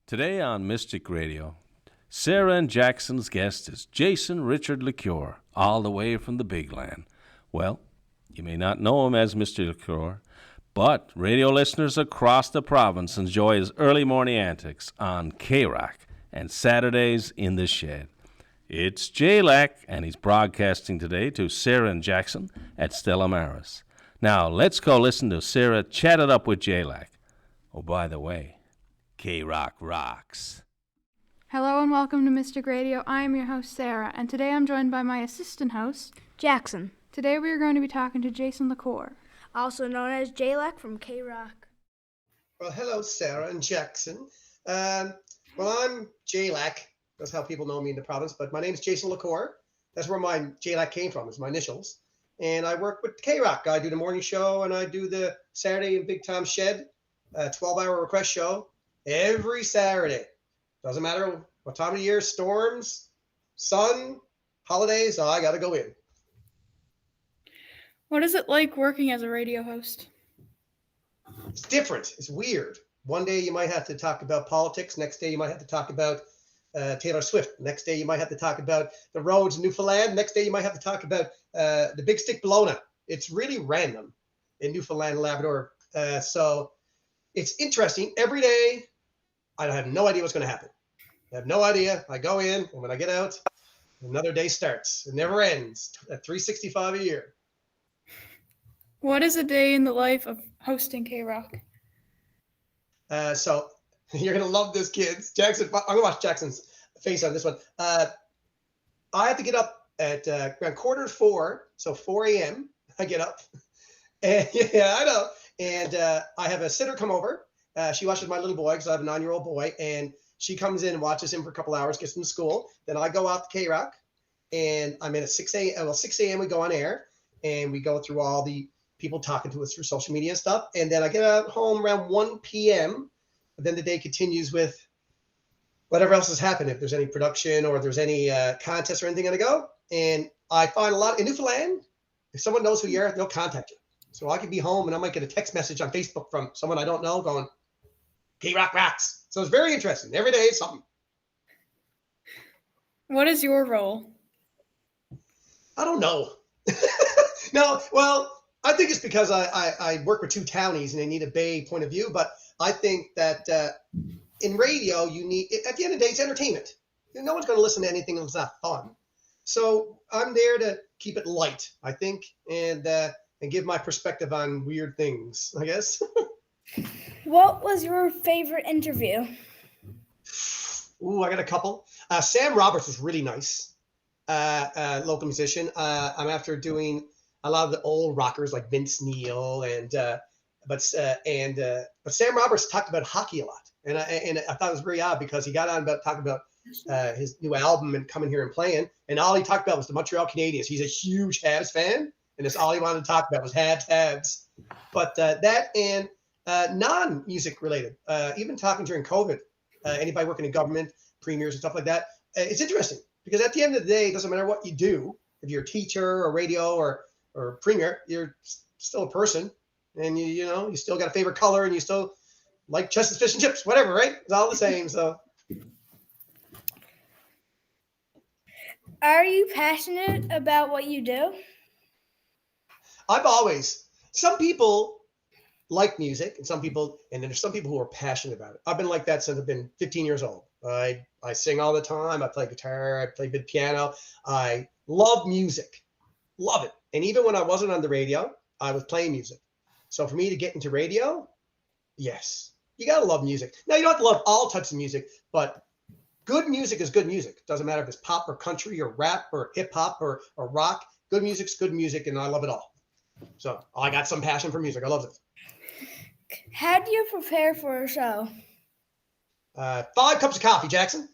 Today on Mystic Radio, Sarah and Jackson's guest is Jason Richard Lacour, all the way from the Big Land. Well, you may not know him as Mr. Lacour, but radio listeners across the province enjoy his early morning antics on JLac and Saturdays in the Shed. It's JLac, and he's broadcasting today to Sarah and Jackson at Stella Maris. Now, let's go listen to Sarah chat it up with JLac. Oh, by the way, JLac rocks. Hello and welcome to Mystic Radio. I am your host, Sarah, and today I'm joined by my assistant host, Jackson. Today we are going to be talking to Jason Lacour, Also known as J-Lac from K-Rock. Well, hello, Sarah and Jackson. I'm JLac. That's how people know me in the province, but my name is Jason Lacour. That's where my JLac came from, is my initials. And I work with K-Rock. I do the morning show, and I do the Saturday in Big Time Shed, 12-hour request show every Saturday. Doesn't matter what time of the year, storms, sun, holidays, I got to go in. What is it like working as a radio host? It's different. It's weird. One day you might have to talk about politics. Next day you might have to talk about Taylor Swift. Next day you might have to talk about the roads in Newfoundland. Next day you might have to talk about the Big Stick Bologna. It's really random in Newfoundland and Labrador. So it's interesting. Every day I have no idea what's going to happen. I have no idea. I go in, and when I get out, another day starts. It never ends. At 365 a year. What is a day in the life of hosting K-Rock? So you're going to love this, kids. Jackson, I'm going to watch Jackson's face on this one. I have to get up at around 3:45, so 4 a.m. I get up. And yeah, I know. And I have a sitter come over. She watches my little boy because I have a 9-year-old boy. And she comes in and watches him for a couple hours, gets him to school. Then I go out to K-Rock, and I'm in at 6 a.m. Well, 6 a.m. we go on air, and we go through all the people talking to us through social media and stuff. And then I get out home around 1 p.m. Then the day continues with whatever else has happened. If there's any production or if there's any contest or anything going to go. And I find a lot in Newfoundland, if someone knows who you are, they'll contact you. So I could be home and I might get a text message on Facebook from someone I don't know going, K-Rock rocks. So it's very interesting. Every day it's something. What is your role? I don't know. No, well, I think it's because I work with two townies and they need a Bay point of view. But I think that in radio, you need, at the end of the day, it's entertainment. No one's going to listen to anything that's not fun. So I'm there to keep it light, I think, and give my perspective on weird things, I guess. What was your favorite interview? Ooh, I got a couple. Sam Roberts was really nice, local musician. I'm after doing a lot of the old rockers like Vince Neil but Sam Roberts talked about hockey a lot, and I thought it was very odd because he got on about talking about his new album and coming here and playing, and all he talked about was the Montreal Canadiens. He's a huge Habs fan, and that's all he wanted to talk about was Habs. But that and non-music related, even talking during COVID, anybody working in government, premiers and stuff like that, it's interesting because at the end of the day, it doesn't matter what you do. If you're a teacher or radio or premier, you're still a person, and you still got a favorite color, and you still like Chester's fish and chips, whatever, right? It's all the same. So, Are you passionate about what you do? Some people like music, and then there's some people who are passionate about it. I've been like that since I've been 15 years old. I sing all the time. I play guitar. I play bit piano. I love music, love it. And even when I wasn't on the radio, I was playing music. So for me to get into radio, yes, you got to love music. Now, you don't have to love all types of music, but good music is good music. It doesn't matter if it's pop or country or rap or hip hop or rock. Good music's good music, and I love it all. So I got some passion for music. I love it. How do you prepare for a show? 5 cups of coffee, Jackson.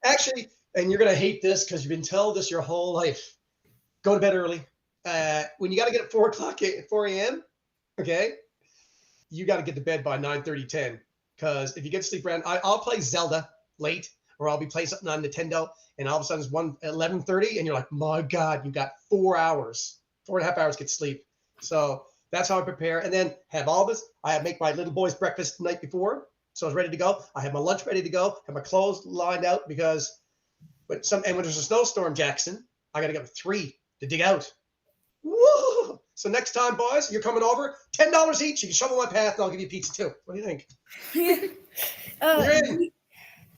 Actually, and you're going to hate this because you've been told this your whole life. Go to bed early. When you got to get at 4 a.m., okay, you got to get to bed by 9:30, 10. Because if you get to sleep around, I'll play Zelda late, or I'll be playing something on Nintendo, and all of a sudden it's 11:30, and you're like, my God, you got 4 hours, 4.5 hours get sleep. So that's how I prepare. And then have all this. I make my little boy's breakfast the night before. So I was ready to go. I had my lunch ready to go, had my clothes lined out because when there's a snowstorm, Jackson, I got to get up at 3 to dig out. Woo! So next time, boys, you're coming over, $10 each. You can shovel my path, and I'll give you pizza too. What do you think? You're in.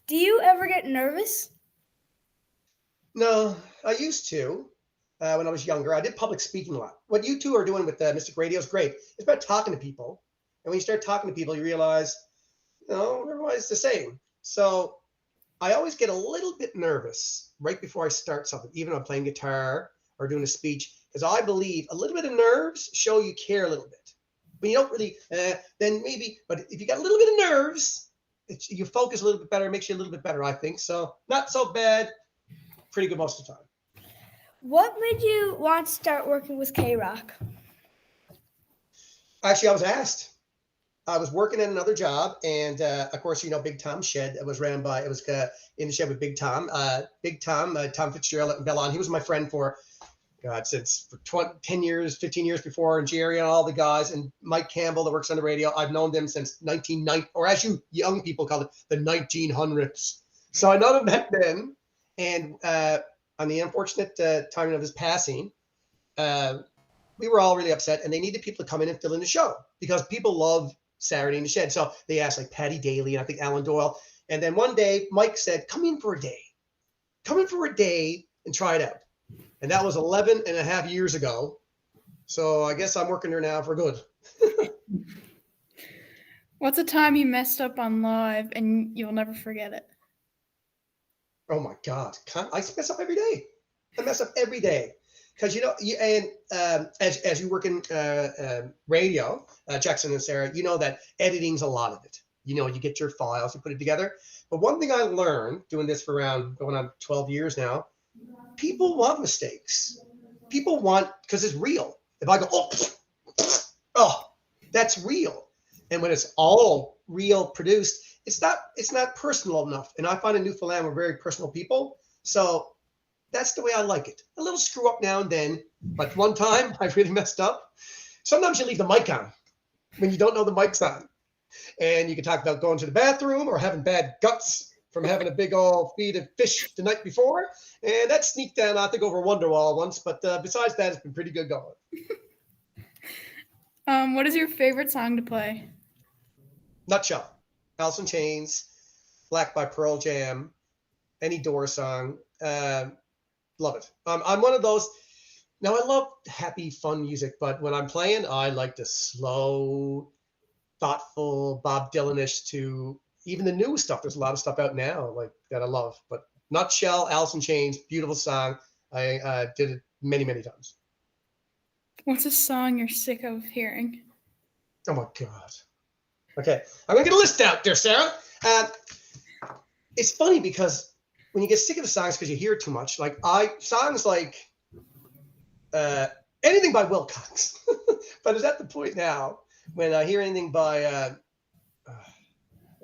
Do you ever get nervous? No, I used to when I was younger. I did public speaking a lot. What you two are doing with Mystic Radio is great. It's about talking to people. And when you start talking to people, you realize, everybody's the same. So I always get a little bit nervous right before I start something, even if I'm playing guitar or doing a speech, because I believe a little bit of nerves show you care a little bit. When you don't really, then maybe, but if you got a little bit of nerves, you focus a little bit better, it makes you a little bit better, I think. So not so bad, pretty good most of the time. What made you want to start working with JLac? Actually, I was asked. I was working at another job, and of course, Big Tom's shed. It was in the shed with Big Tom. Tom Fitzgerald at Bellon. He was my friend for 10 years, 15 years before, and Jerry and all the guys, and Mike Campbell that works on the radio. I've known them since 1990, or as you young people call it, the 1900s. So I know them back then, and on the unfortunate timing of his passing, we were all really upset, and they needed people to come in and fill in the show because people love Saturday in the Shed. So they asked like Patty Daly and I think Alan Doyle. And then one day Mike said, come in for a day and try it out. And that was 11 and a half years ago. So I guess I'm working there now for good. What's a time you messed up on live and you'll never forget it? Oh my God. I mess up every day. I mess up every day. Because, as you work in radio, Jackson and Sarah, you know that editing's a lot of it. You get your files, you put it together. But one thing I learned doing this for around going on 12 years now, people want mistakes. People want, because it's real. If I go, oh, that's real. And when it's all real produced, it's not personal enough. And I find in Newfoundland, we're very personal people. So that's the way I like it. A little screw up now and then, but one time I really messed up. Sometimes you leave the mic on when you don't know the mic's on. And you can talk about going to the bathroom or having bad guts from having a big old feed of fish the night before. And that sneaked down, I think, over Wonderwall once. But besides that, it's been pretty good going. What is your favorite song to play? Nutshell, Alice in Chains, Black by Pearl Jam, any Doors song. Love it. I'm one of those. Now, I love happy, fun music, but when I'm playing, I like the slow, thoughtful, Bob Dylan-ish to even the new stuff. There's a lot of stuff out now like that I love. But Nutshell, Alice in Chains, beautiful song. I did it many, many times. What's a song you're sick of hearing? Oh, my God. Okay. I'm going to get a list out there, Sarah. It's funny because when you get sick of the songs because you hear it too much, songs like anything by Wilcox. But it's at the point now when I hear anything by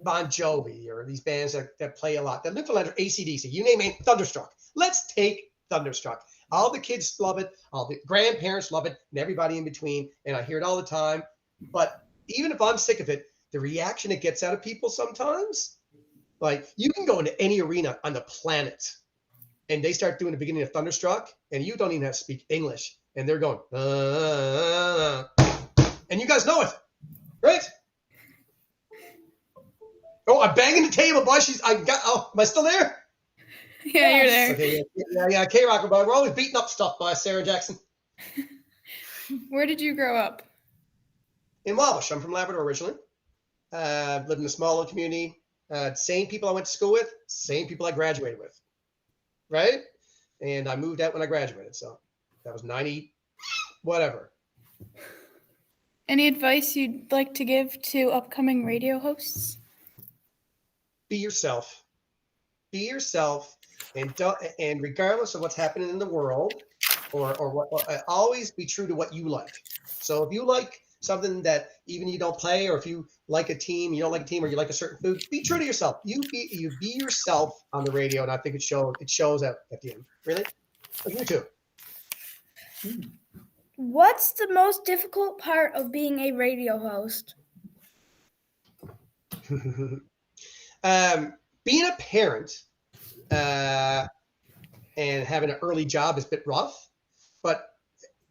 Bon Jovi or these bands that play a lot, the Newfoundland or AC/DC, you name it, Thunderstruck. Let's take Thunderstruck. All the kids love it, all the grandparents love it, and everybody in between. And I hear it all the time. But even if I'm sick of it, the reaction it gets out of people sometimes. Like, you can go into any arena on the planet and they start doing the beginning of Thunderstruck and you don't even have to speak English. And they're going, and you guys know it, right? Oh, I'm banging the table, boy. Am I still there? Yeah, you're there. Okay, yeah, K-Rock, we're always beating up stuff by Sarah Jackson. Where did you grow up? In Wabash. I'm from Labrador originally. Lived in a small little community. Same people I went to school with, same people I graduated with, right? And I moved out when I graduated, so that was 90, whatever. Any advice you'd like to give to upcoming radio hosts? Be yourself. Be yourself, and regardless of what's happening in the world, or what, always be true to what you like. So if you like something that even you don't play, or if you like a team, you don't like a team, or you like a certain food, be true to yourself. You be yourself on the radio, and I think it shows at the end. Really? You too. What's the most difficult part of being a radio host? Being a parent and having an early job is a bit rough, but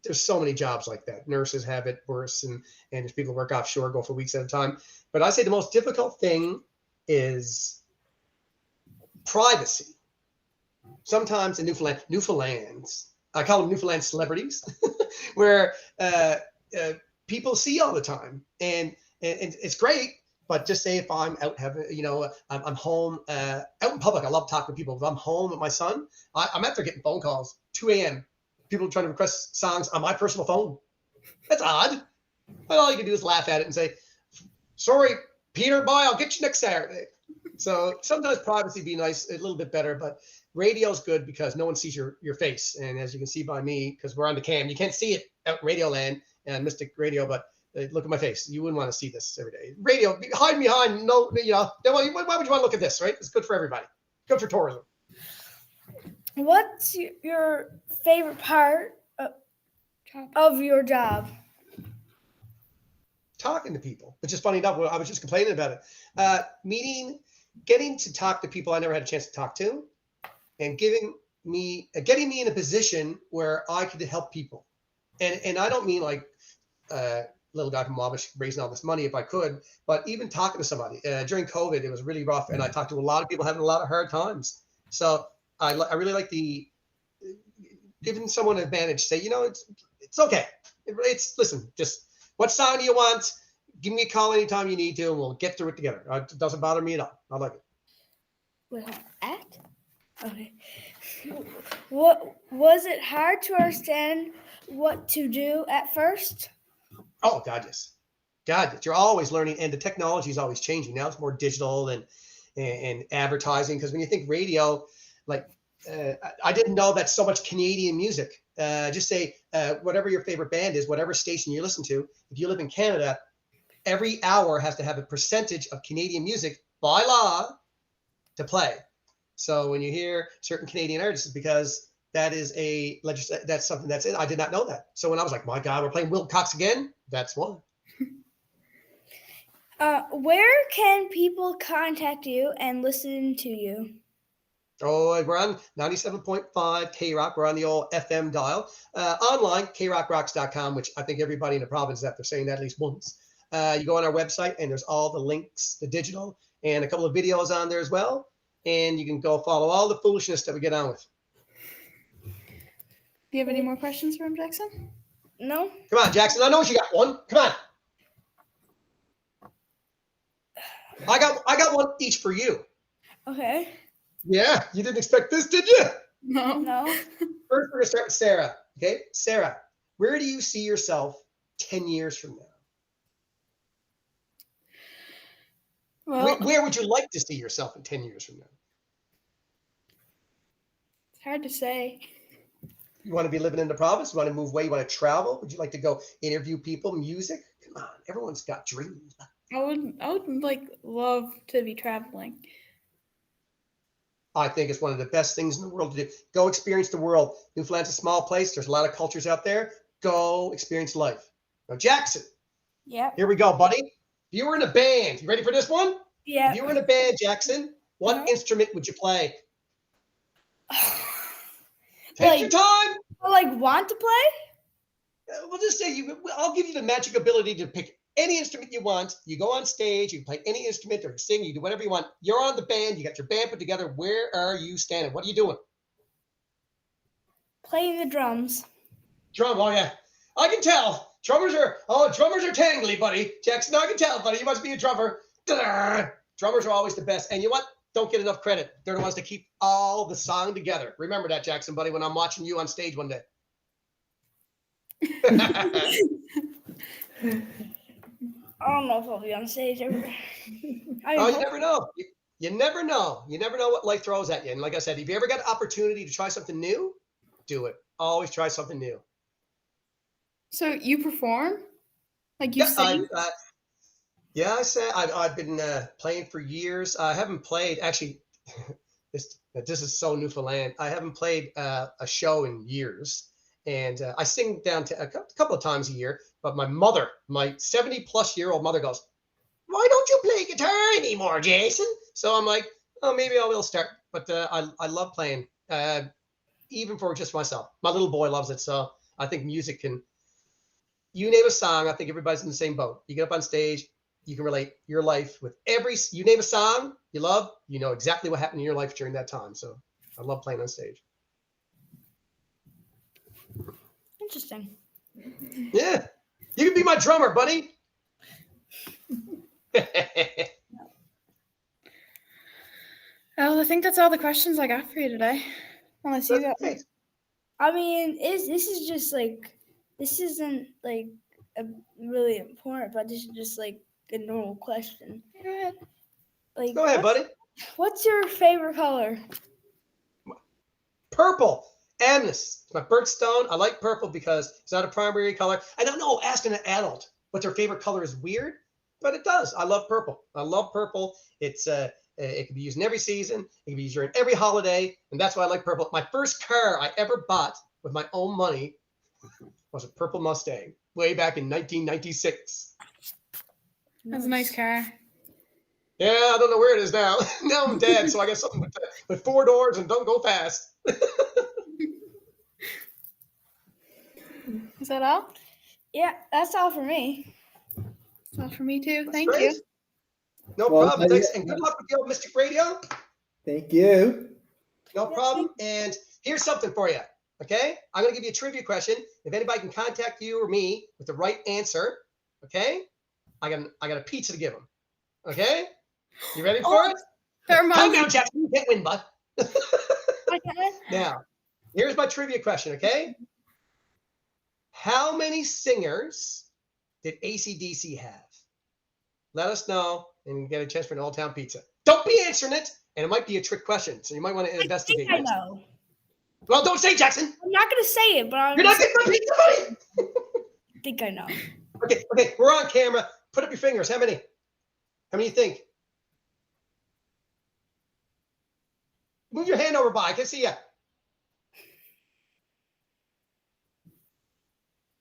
there's so many jobs like that. Nurses have it worse, and there's people who work offshore, go for weeks at a time. But I say the most difficult thing is privacy. Sometimes in Newfoundlands, I call them Newfoundland celebrities, where people see all the time, and it's great. But just say if I'm out having, I'm home out in public. I love talking to people. If I'm home with my son, I'm out there getting phone calls, 2 a.m. People trying to request songs on my personal phone. That's odd. But all you can do is laugh at it and say, sorry, Peter, bye, I'll get you next Saturday. So sometimes privacy be nice, a little bit better, but radio's good because no one sees your face. And as you can see by me, because we're on the cam, you can't see it out in Radio Land and Mystic Radio, but look at my face. You wouldn't want to see this every day. Radio, hide behind, no, why would you want to look at this, right? It's good for everybody. Good for tourism. What's your favorite part of your job? Talking to people. It's just funny enough, I was just complaining about it. Getting to talk to people I never had a chance to talk to, and getting me in a position where I could help people. And I don't mean like little guy from Wabash raising all this money if I could, but even talking to somebody. During COVID, it was really rough, and I talked to a lot of people having a lot of hard times. So I really like giving someone an advantage. Say, it's okay. Listen, just what song do you want? Give me a call anytime you need to, and we'll get through it together. It doesn't bother me at all. I like it. Well, okay. What was it hard to understand what to do at first? Oh, God, yes. God, yes. You're always learning, and the technology is always changing. Now it's more digital and advertising, because when you think radio, like I didn't know that so much Canadian music. Just say whatever your favorite band is, whatever station you listen to. If you live in Canada, every hour has to have a percentage of Canadian music by law to play. So when you hear certain Canadian artists, it's because that is that's something that's it. I did not know that. So when I was like, my God, we're playing Wilcox again, that's one. Where can people contact you and listen to you? Oh, we're on 97.5 K-Rock. We're on the old FM dial. Online, krockrocks.com, which I think everybody in the province is after saying that at least once. You go on our website, and there's all the links, the digital, and a couple of videos on there as well. And you can go follow all the foolishness that we get on with. Do you have any more questions for him, Jackson? No. Come on, Jackson. I know you got one. Come on. I got one each for you. Okay. Yeah, you didn't expect this, did you? No. First, we're going to start with Sarah. Okay, Sarah, where do you see yourself 10 years from now? Well, Where would you like to see yourself in 10 years from now? it's hard to say. You want to be living in the province? You want to move away? You want to travel? Would you like to go interview people, music? Come on, everyone's got dreams. I would love to be traveling. I think it's one of the best things in the world to do. Go experience the world. Newfoundland's a small place. There's a lot of cultures out there. Go experience life. Now, Jackson. Yep. Here we go, buddy. If you were in a band, you ready for this one? Yeah. If you were in a band, Jackson, what instrument would you play? Take your time. Want to play? We'll just say I'll give you the magic ability to pick any instrument you want. You go on stage, you play any instrument or sing, you do whatever you want. You're on the band, you got your band put together. Where are you standing? What are you doing? Playing the drums. Drum, oh yeah. I can tell. Drummers are tangly, buddy. Jackson, I can tell, buddy. You must be a drummer. Drummers are always the best. And you know what? Don't get enough credit. They're the ones that keep all the song together. Remember that, Jackson, buddy, when I'm watching you on stage one day. I don't know if I'll be on stage ever. You never know. You never know. You never know what life throws at you. And like I said, if you ever got an opportunity to try something new, do it. Always try something new. So you perform? Like you sing? I say I've been playing for years. I haven't played, actually, this is so Newfoundland. I haven't played a show in years. And I sing down to a couple of times a year. But my 70-plus-year-old mother goes, why don't you play guitar anymore, Jason. So I'm like, oh, maybe I will start. But I love playing, even for just myself. My little boy loves it. So I think music can, you name a song, I think everybody's in the same boat. You get up on stage, you can relate your life with you name a song you love, you know exactly what happened in your life during that time. So I love playing on stage. Interesting. Yeah. You can be my drummer, buddy. Well, I think that's all the questions I got for you today. Unless you got. Great. I mean, this is just like, this isn't like a really important, but this is just like a normal question. Go ahead. Like, Go ahead, buddy. what's your favorite color? Purple. Amethyst. It's my birthstone. I like purple because it's not a primary color. I don't know, asking an adult what their favorite color is weird, but it does. I love purple. I love purple. It's it can be used in every season. It can be used during every holiday, and that's why I like purple. My first car I ever bought with my own money was a purple Mustang way back in 1996. That's a nice car. Yeah, I don't know where it is now. Now I'm dead, so I got something with 4 doors and don't go fast. Is that all? Yeah, that's all for me. That's all for me too. That's Thank great. you. No Well, problem. Thanks, and good luck with your Mystic Radio. Thank you. No problem. And here's something for you. Okay, I'm gonna give you a trivia question. If anybody can contact you or me with the right answer, okay, I got a pizza to give them. Okay, you ready for it? That Calm reminds me. down, Jackson. You can't win, bud. Okay. Now, here's my trivia question. Okay, how many singers did AC/DC have? Let us know and get a chance for an Old Town pizza. Don't be answering it, and it might be a trick question, so you might want to investigate I it. know. Well, don't say Jackson. I'm not gonna say it, but You're not getting my pizza, buddy. I think I know. Okay, we're on camera. Put up your fingers. How many? How many you think? Move your hand over by. I can see you.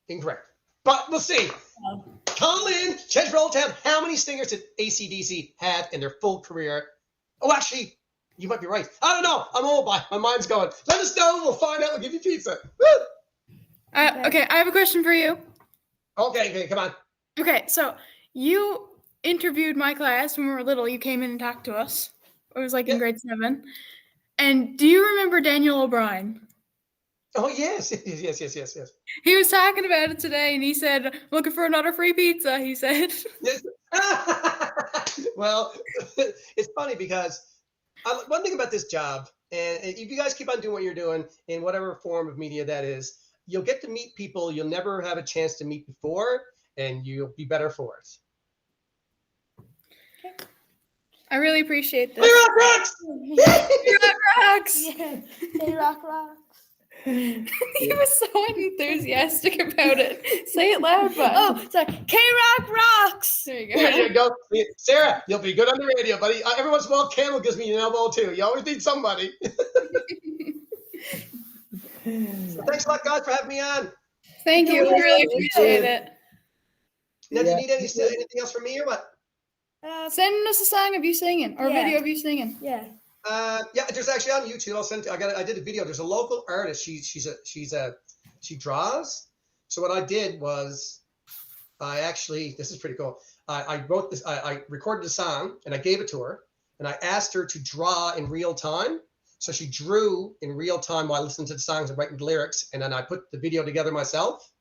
Incorrect. But we'll see. Oh. Call in, change for Old Town. How many singers did AC/DC have in their full career? Oh, actually, you might be right. I don't know. I'm old. My mind's going. Let us know. We'll find out. We'll give you pizza. Woo! Okay, I have a question for you. Okay, come on. Okay, so you interviewed my class when we were little. You came in and talked to us. It was like in Yeah. grade 7. And do you remember Daniel O'Brien? Oh, yes. Yes. He was talking about it today, and he said, "Looking for another free pizza," he said. Yes. Well, it's funny because one thing about this job, and if you guys keep on doing what you're doing in whatever form of media that is, you'll get to meet people you'll never have a chance to meet before, and you'll be better for it. I really appreciate this. J-Lac rocks! J-Lac rocks! Yeah. J-Lac rocks. He was so enthusiastic about it. Say it loud, bud. Oh, sorry. K-Rock rocks. There you There go. you go. Sarah, you'll be good on the radio, buddy. Every once in a while, Camel gives me an elbow, too. You always need somebody. So thanks a lot, guys, for having me on. Thank you. We really appreciate it. Now, do you Yeah. need anything else from me or what? Send us a song of you singing or a Yeah. video of you singing. Yeah. Yeah, there's actually on YouTube. I'll send. I did a video. There's a local artist. She draws. So what I did was, this is pretty cool. I wrote this. I recorded the song and I gave it to her, and I asked her to draw in real time. So she drew in real time while listening to the songs and writing the lyrics, and then I put the video together myself,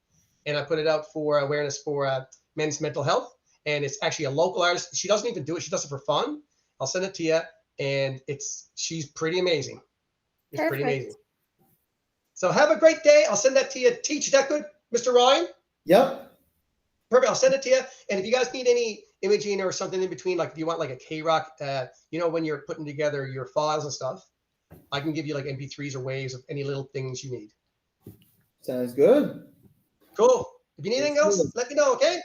and I put it out for awareness for men's mental health. And it's actually a local artist. She doesn't even do it. She does it for fun. I'll send it to you. And she's pretty amazing. It's pretty Perfect. amazing. So have a great day. I'll send that to you. Teach that good, Mr. Ryan. Yep. Perfect. I'll send it to you. And if you guys need any imaging or something in between, like if you want like a K-Rock, when you're putting together your files and stuff, I can give you like MP3s or waves of any little things you need. Sounds good. Cool. If you need anything else, let me know, okay?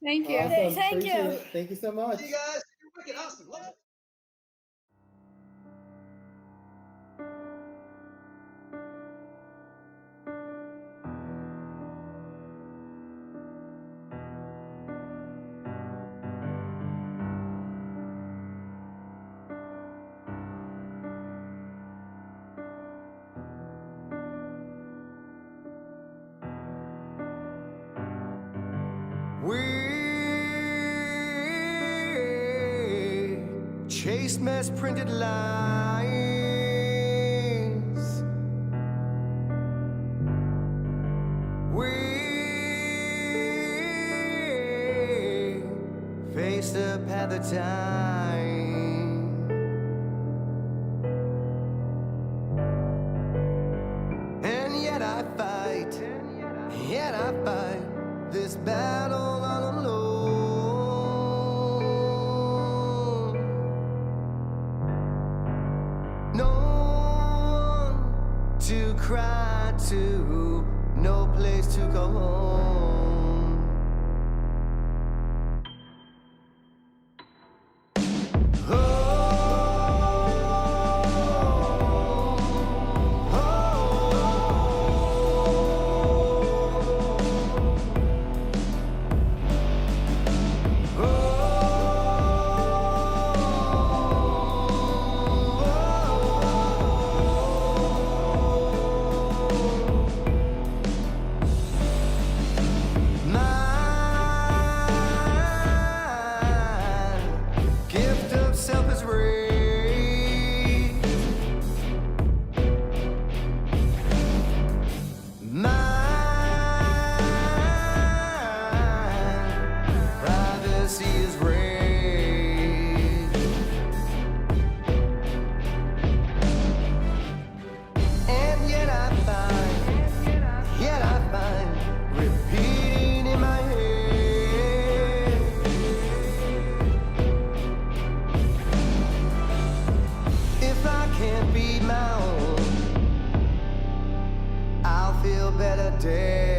Thank you. Awesome. Thank Appreciate you. it. Thank you so much. See you guys. You're wicked. Awesome. Love it. We chase mass printed lines. We face the path of time. And yet I fight this battle all alone. No one to cry to, no place to go home. Oh, oh, my gift of self is raised. My privacy is raised. And yet I find repeating in my head. If I can't be my own, I'll feel better dead.